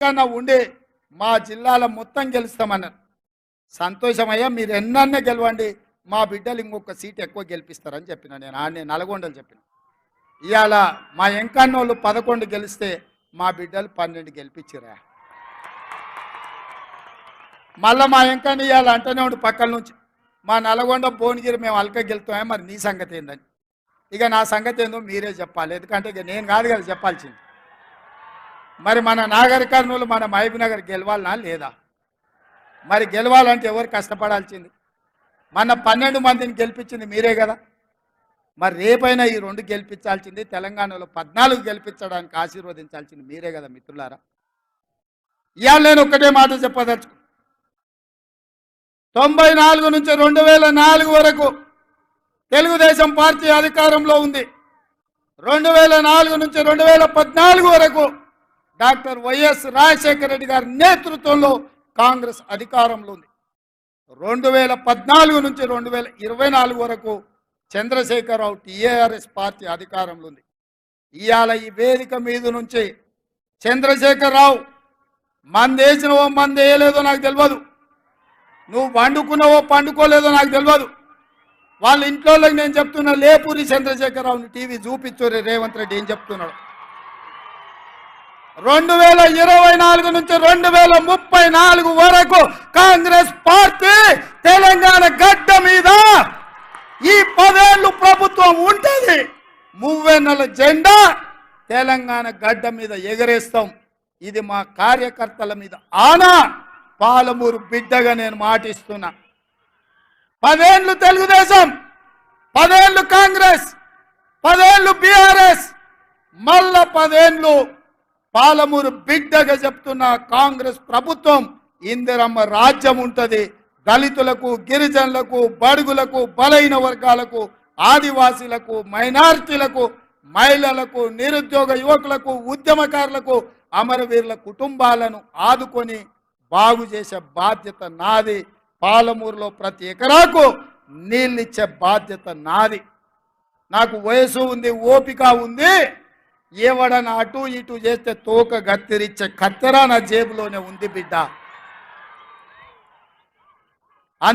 కన్నా ఉండి మా జిల్లాలో మొత్తం గెలుస్తామన్నారు. సంతోషమయ్యా, మీరు ఎన్నన్నా గెలవండి, మా బిడ్డలు ఇంకొక సీట్ ఎక్కువ గెలిపిస్తారని చెప్పిన. నేను నల్గొండలు చెప్పిన. ఇవాళ మా ఎంకన్నోళ్ళు 11 గెలిస్తే మా బిడ్డలు 12 గెలిపించిరా. మళ్ళీ మా ఎంకన్న ఇవాళ అంటనే ఉండి పక్కల నుంచి, మా నల్గొండ భువనగిరి మేము అల్క గెలుతామే, మరి నీ సంగతి ఏందని. ఇక నా సంగతి ఏందో మీరే చెప్పాలి, ఎందుకంటే ఇక నేను కాదు కదా చెప్పాల్సింది. మరి మన నాగర్ కర్నూలు, మన మహబూబ్ నగర్ గెలవాలనా లేదా? మరి గెలవాలంటే ఎవరు కష్టపడాల్సింది? మన 12 మందిని గెలిపించింది మీరే కదా. మరి రేపైనా ఈ 2 గెలిపించాల్సింది, తెలంగాణలో 14 గెలిపించడానికి ఆశీర్వదించాల్సింది మీరే కదా మిత్రులారా. ఇవాళ నేను ఒక్కటే మాట చెప్పదలుచుకున్నాను. 94 నుంచి 2004 వరకు తెలుగుదేశం పార్టీ అధికారంలో ఉంది. 2004 నుంచి 2014 వరకు డాక్టర్ వైఎస్ రాజశేఖర రెడ్డి గారి నేతృత్వంలో కాంగ్రెస్ అధికారంలో ఉంది. 2014 నుంచి 2024 వరకు చంద్రశేఖరరావు టీఆర్ఎస్ పార్టీ అధికారంలో ఉంది. ఇవాళ ఈ వేదిక మీద నుంచి చంద్రశేఖరరావు మందేసినవో మందేయలేదో నాకు తెలియదు, నువ్వు పండుకున్నావో పండుకోలేదో నాకు తెలియదు. వాళ్ళ ఇంట్లో నేను చెప్తున్నా, లేపూరి చంద్రశేఖరరావుని టీవీ చూపించు రేవంత్ రెడ్డి ఏం చెప్తున్నాడు. 2024 నుంచి 2034 వరకు కాంగ్రెస్ పార్టీ తెలంగాణ గడ్డ మీద ఈ 10 ఏళ్ళు ప్రభుత్వం ఉంటుంది. 30 జెండా తెలంగాణ గడ్డ మీద ఎగరేస్తాం. ఇది మా కార్యకర్తల మీద ఆనా. పాలమూరు బిడ్డగా నేను మాటిస్తున్నా. 10 ఏళ్ళు తెలుగుదేశం, 10 ఏళ్ళు కాంగ్రెస్, 10 ఏళ్ళు బీఆర్ఎస్, మళ్ళా 10 ఏళ్ళు పాలమూరు బిడ్డగా చెప్తున్న కాంగ్రెస్ ప్రభుత్వం. ఇందిరమ్మ రాజ్యం ఉంటుంది. దళితులకు, గిరిజనులకు, బడుగులకు, బలైన వర్గాలకు, ఆదివాసీలకు, మైనారిటీలకు, మహిళలకు, నిరుద్యోగ యువకులకు, ఉద్యమకారులకు, అమరవీరుల కుటుంబాలను ఆదుకొని బాగు చేసే బాధ్యత నాది. పాలమూరులో ప్రతి ఎకరాకు నీళ్ళిచ్చే బాధ్యత నాది. నాకు వయసు ఉంది, ఓపిక ఉంది. ఎవడన్నా అటు ఇటు చేస్తే తోక గత్తిరిచ్చే కత్తెర నా జేబులోనే ఉంది బిడ్డ.